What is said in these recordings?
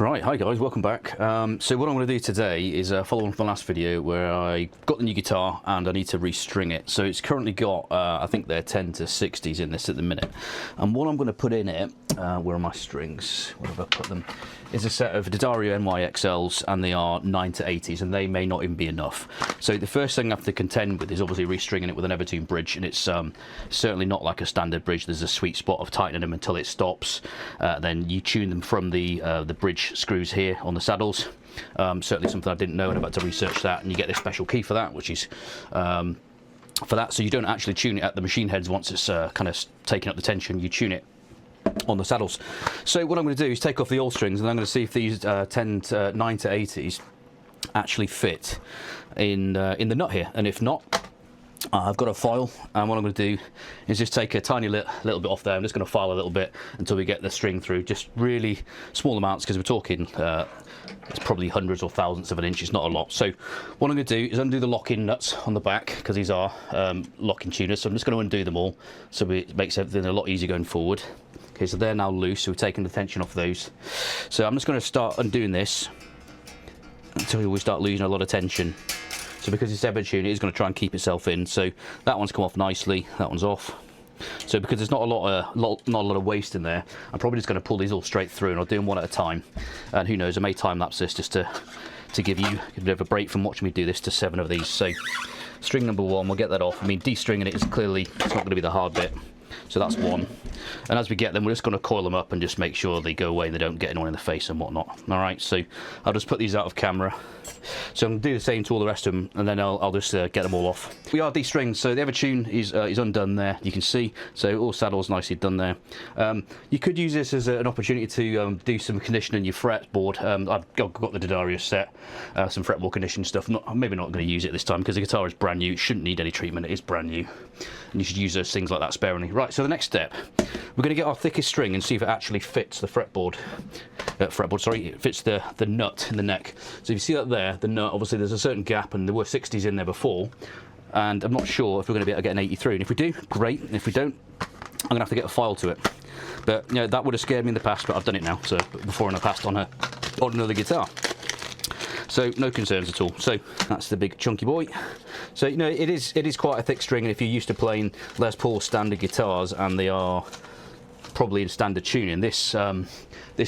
Right, hi guys, welcome back. So what I'm going to do today is follow on from the last video where I got the new guitar and I need to restring it. So it's currently got, I think they're 10 to 60s in this at the minute. And what I'm going to put in it, where are my strings? Where have I put them? Is a set of D'Addario NYXLs, and they are 9 to 80s, and they may not even be enough. So the first thing I have to contend with is obviously restringing it with an Evertune bridge, and it's certainly not like a standard bridge. There's a sweet spot of tightening them until it stops. Then you tune them from the bridge screws here on the saddles. Certainly something I didn't know, and I've had to research that, and you get this special key for that, which is for that, so you don't actually tune it at the machine heads once it's kind of taking up the tension. You tune it on the saddles. So what I'm going to do is take off the old strings, and I'm going to see if these 9 to 80s actually fit in the nut here, and if not, I've got a file, and what I'm going to do is just take a tiny little bit off there. I'm just going to file a little bit until we get the string through, just really small amounts, because we're talking it's probably hundreds or thousands of an inch. It's not a lot. So what I'm going to do is undo the lock-in nuts on the back, because these are lock-in tuners, so I'm just going to undo them all, so it makes everything a lot easier going forward. Okay, so they're now loose, so we're taking the tension off those. So I'm just going to start undoing this until we start losing a lot of tension. So because it's Evertune, it is going to try and keep itself in. So that one's come off nicely, that one's off. So because there's not a lot of waste in there, I'm probably just going to pull these all straight through, and I'll do them one at a time. And who knows, I may time lapse this just to give you a bit of a break from watching me do this to 7 of these. So string number 1, we'll get that off. I mean, de-stringing it is clearly, it's not going to be the hard bit. So that's 1. And as we get them, we're just going to coil them up and just make sure they go away and they don't get anyone in the face and whatnot. Alright, so I'll just put these out of camera. So I'm going to do the same to all the rest of them, and then I'll just get them all off. We are de-stringed, so the Evertune is undone there, you can see. So all saddles nicely done there. You could use this as an opportunity to do some conditioning in your fretboard. I've got the D'Addario set, some fretboard conditioning stuff. I'm maybe not going to use it this time because the guitar is brand new. It shouldn't need any treatment, it is brand new. And you should use those things like that sparingly. Right, so the next step, we're going to get our thickest string and see if it actually fits the fretboard. It fits the nut in the neck. So if you see that there, the nut, obviously there's a certain gap, and there were 60s in there before, and I'm not sure if we're going to be able to get an 83, and if we do, great, and if we don't, I'm going to have to get a file to it. But you know, that would have scared me in the past, but I've done it now, so before in the past on another guitar. So no concerns at all. So that's the big chunky boy. So you know, it is quite a thick string, and if you're used to playing Les Paul standard guitars, and they are probably in standard tuning, this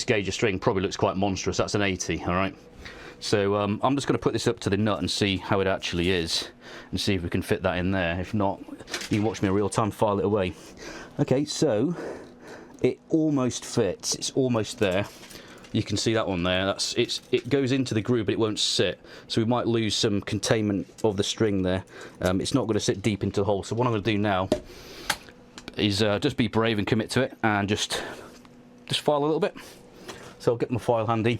gauge of string probably looks quite monstrous. That's an 80, all right. So I'm just going to put this up to the nut and see how it actually is, and see if we can fit that in there. If not, you can watch me in real time file it away. Okay, so it almost fits. It's almost there. You can see that one there. It goes into the groove, but it won't sit. So we might lose some containment of the string there. It's not going to sit deep into the hole. So what I'm going to do now is just be brave and commit to it, and just file a little bit. So I'll get my file handy,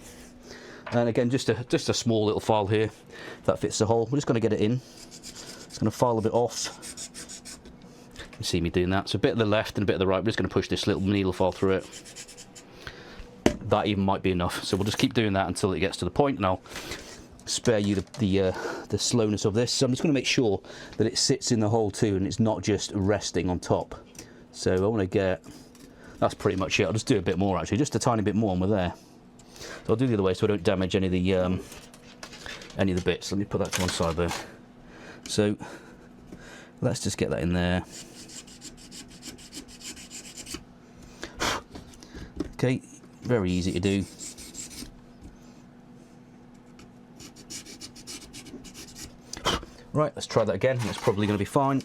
and again, just a small little file here. If that fits the hole, we're just going to get it in. Just going to file a bit off. You see me doing that. So a bit of the left and a bit of the right. We're just going to push this little needle file through it. That even might be enough. So we'll just keep doing that until it gets to the point, and I'll spare you the slowness of this. So I'm just going to make sure that it sits in the hole too, and it's not just resting on top. So I want to get, that's pretty much it. I'll just do a bit more actually, just a tiny bit more, and we're there. So I'll do the other way so I don't damage any of the bits. Let me put that to one side there. So let's just get that in there. Okay, very easy to do. Right, let's try that again. It's probably going to be fine.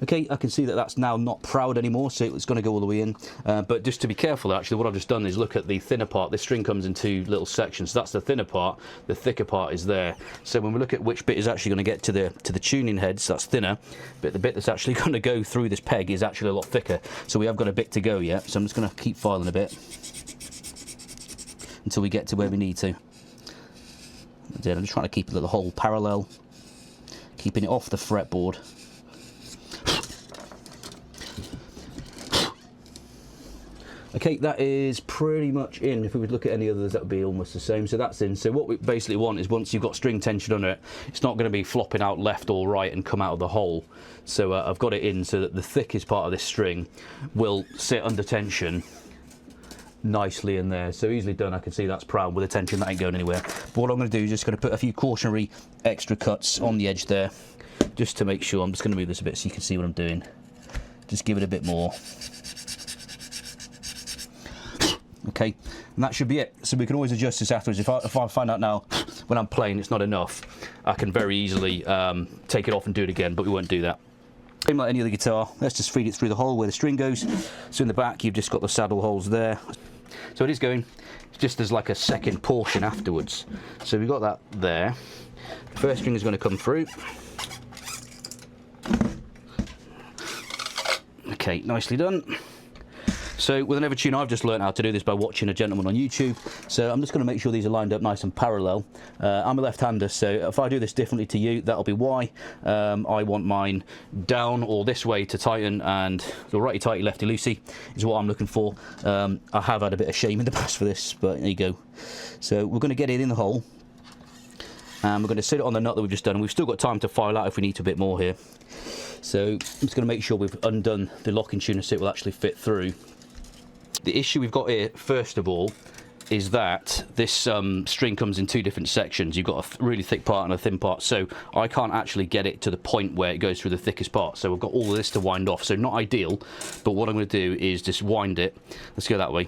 Okay, I can see that that's now not proud anymore, so it's going to go all the way in. But just to be careful, actually, what I've just done is look at the thinner part. This string comes in 2 little sections. So that's the thinner part. The thicker part is there. So when we look at which bit is actually going to get to the tuning heads, that's thinner. But the bit that's actually going to go through this peg is actually a lot thicker. So we have got a bit to go yet. So I'm just going to keep filing a bit until we get to where we need to. Again, I'm just trying to keep the hole parallel, keeping it off the fretboard. Okay, that is pretty much in. If we would look at any others, that would be almost the same. So that's in. So what we basically want is once you've got string tension on it, it's not going to be flopping out left or right and come out of the hole. So I've got it in so that the thickest part of this string will sit under tension nicely in there. So easily done. I can see that's proud with the tension, that ain't going anywhere. But what I'm going to do is just going to put a few cautionary extra cuts on the edge there, just to make sure. I'm just going to move this a bit so you can see what I'm doing. Just give it a bit more. Okay, and that should be it. So we can always adjust this afterwards. If I find out now when I'm playing it's not enough, I can very easily take it off and do it again, but we won't do that. Same like any other guitar, let's just feed it through the hole where the string goes. So in the back you've just got the saddle holes there. So it is going just as like a second portion afterwards. So we've got that there. The first string is going to come through. Okay, nicely done. So with an Evertune, I've just learned how to do this by watching a gentleman on YouTube. So I'm just going to make sure these are lined up nice and parallel. I'm a left-hander, so if I do this differently to you, that'll be why. I want mine down or this way to tighten, and the righty-tighty, lefty-loosey is what I'm looking for. I have had a bit of shame in the past for this, but there you go. So we're going to get it in the hole, and we're going to sit it on the nut that we've just done. We've still got time to file out if we need to a bit more here. So I'm just going to make sure we've undone the locking tune so it will actually fit through. The issue we've got here, first of all, is that this string comes in two different sections. You've got a really thick part and a thin part, so I can't actually get it to the point where it goes through the thickest part. So we've got all of this to wind off, so not ideal, but what I'm going to do is just wind it. Let's go that way.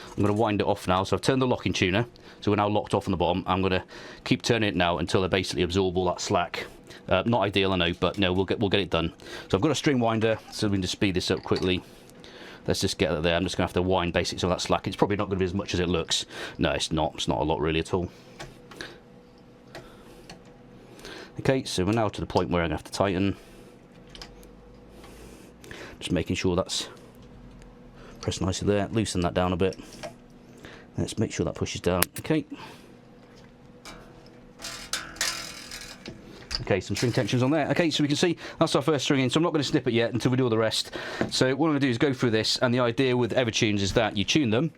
I'm going to wind it off now. So I've turned the locking tuner, so we're now locked off on the bottom. I'm going to keep turning it now until I basically absorb all that slack. Not ideal, I know, but no, we'll get it done. So I've got a string winder, so we can just speed this up quickly. Let's just get it there. I'm just going to have to wind basically some of that slack. It's probably not going to be as much as it looks. No, it's not. It's not a lot really at all. Okay, so we're now to the point where I'm going to have to tighten. Just making sure that's pressed nicely there. Loosen that down a bit. Let's make sure that pushes down. Okay. Okay, some string tensions on there. Okay, so we can see that's our first string in, so I'm not going to snip it yet until we do all the rest. So what I'm going to do is go through this, and the idea with Evertunes is that you tune them,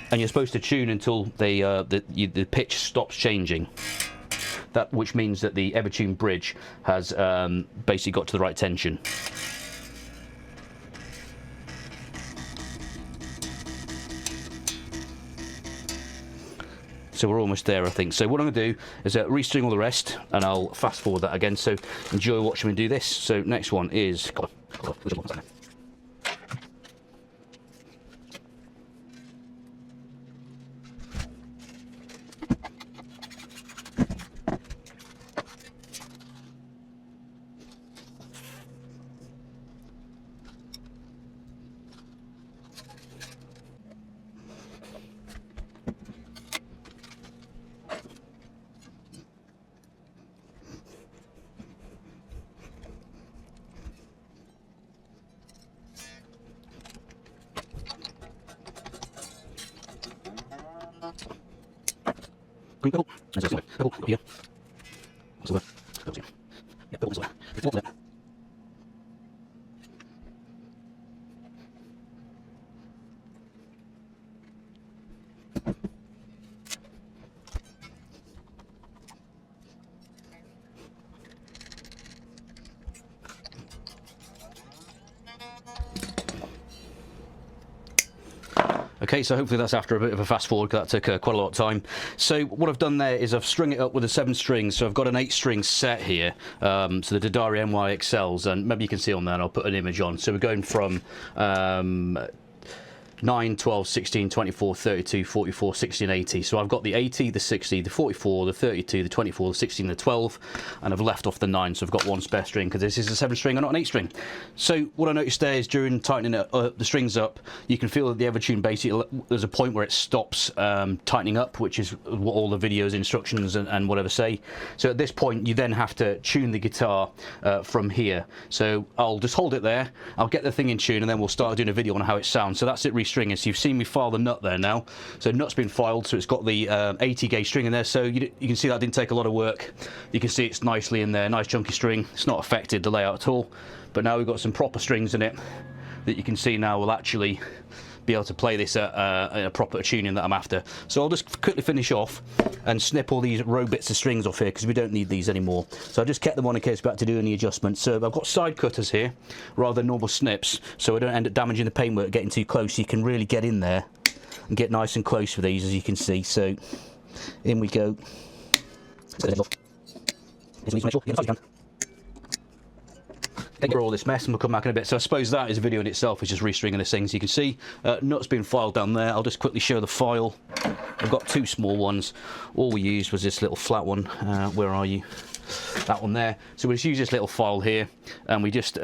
and you're supposed to tune until the pitch stops changing. That, which means that the Evertune bridge has basically got to the right tension. So we're almost there, I think. So what I'm going to do is restring all the rest, and I'll fast forward that again. So enjoy watching me do this. So next one is... green pebble, and so pebble up here, silver, pebble here, yeah, pebble and silver, it's all there. Okay, so hopefully that's after a bit of a fast forward, because that took quite a lot of time. So what I've done there is I've strung it up with a 7 strings, so I've got an 8 string set here, so the Didari MY XLs, and maybe you can see on there, and I'll put an image on. So we're going from 9, 12, 16, 24, 32, 44, 60 and 80. So I've got the 80, the 60, the 44, the 32, the 24, the 16, the 12, and I've left off the 9, so I've got one spare string because this is a 7 string and not an 8 string. So what I noticed there is during tightening the strings up, you can feel that the Evertune basically, there's a point where it stops tightening up, which is what all the videos, instructions and whatever say. So at this point you then have to tune the guitar from here. So I'll just hold it there, I'll get the thing in tune, and then we'll start doing a video on how it sounds. So that's it restrung. restringing. So you've seen me file the nut there now. So nut's been filed, so it's got the 80 gauge string in there. So you can see that didn't take a lot of work. You can see it's nicely in there, nice chunky string. It's not affected the layout at all. But now we've got some proper strings in it that you can see now will actually be able to play this at a proper tuning that I'm after. So I'll just quickly finish off and snip all these row bits of strings off here because we don't need these anymore. So I just kept them on in case we had to do any adjustments. So I've got side cutters here rather than normal snips, so I don't end up damaging the paintwork getting too close. So you can really get in there and get nice and close with these, as you can see. So in we go. For all this mess, and we'll come back in a bit. So I suppose that is a video in itself, is just restringing this thing. So you can see nuts being filed down there. I'll just quickly show the file. I've got two small ones. All we used was this little flat one. Where are you? That one there. So we just use this little file here, and we just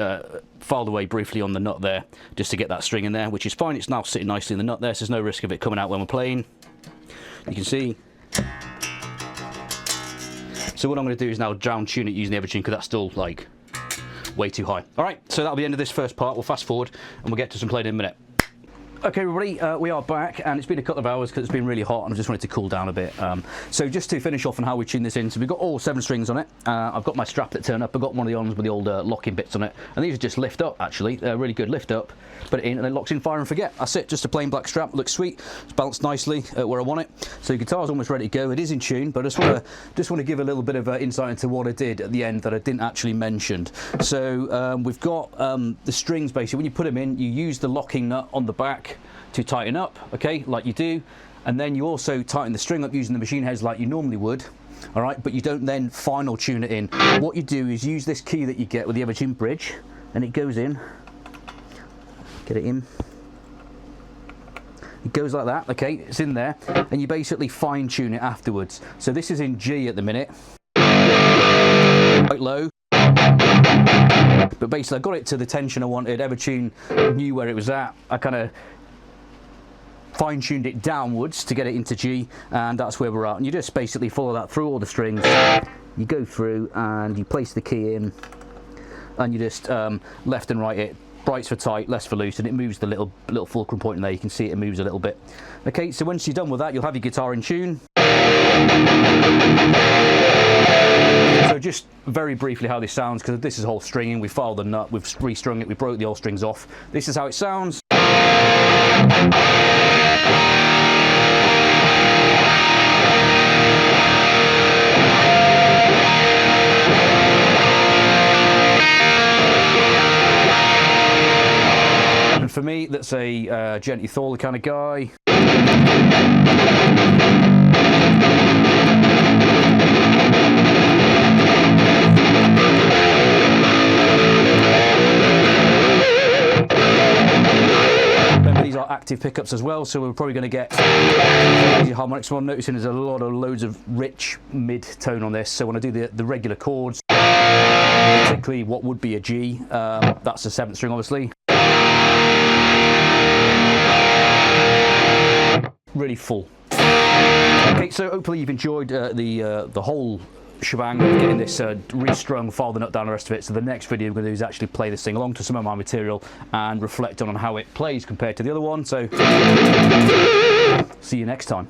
filed away briefly on the nut there, just to get that string in there, which is fine. It's now sitting nicely in the nut there, so there's no risk of it coming out when we're playing. You can see. So what I'm going to do is now down tune it using the Evertune, because that's still like way too high. All right, so that'll be the end of this first part. We'll fast forward and we'll get to some playing in a minute. Okay, everybody, we are back, and it's been a couple of hours because it's been really hot and I just wanted to cool down a bit. So just to finish off on how we tune this in, so we've got all 7 strings on it. I've got my strap that turn up. I've got one of the ones with the old locking bits on it, and these are just lift up, actually. They're really good lift up. Put it in and it locks in fire and forget. That's it, just a plain black strap. Looks sweet. It's balanced nicely where I want it. So the guitar's almost ready to go. It is in tune, but I just want to give a little bit of insight into what I did at the end that I didn't actually mention. So we've got the strings, basically. When you put them in, you use the locking nut on the back to tighten up, okay, like you do, and then you also tighten the string up using the machine heads like you normally would. All right, but you don't then final tune it in. What you do is use this key that you get with the Evertune bridge, and it goes in. Get it in. It goes like that, okay, it's in there, and you basically fine tune it afterwards. So this is in G at the minute, quite low, but basically I got it to the tension I wanted. Evertune knew where it was at. I kind of fine-tuned it downwards to get it into G, and that's where we're at. And you just basically follow that through all the strings. You go through and you place the key in, and you just left and right it. Brights for tight, less for loose, and it moves the little fulcrum point in there. You can see it moves a little bit. Okay, so once you're done with that, you'll have your guitar in tune. So just very briefly how this sounds, because this is whole stringing. We filed the nut, we've restrung it, we broke the old strings off. This is how it sounds. And for me, that's a gently Thorley kind of guy. Active pickups as well, so we're probably going to get harmonics. What I'm noticing is loads of rich mid tone on this. So when I do the regular chords, particularly what would be a G, that's the 7th string, obviously. Really full. Okay, so hopefully you've enjoyed the whole shebang of getting this restrung, file the nut down, the rest of it. So the next video we're going to do is actually play this thing along to some of my material and reflect on how it plays compared to the other one. So see you next time.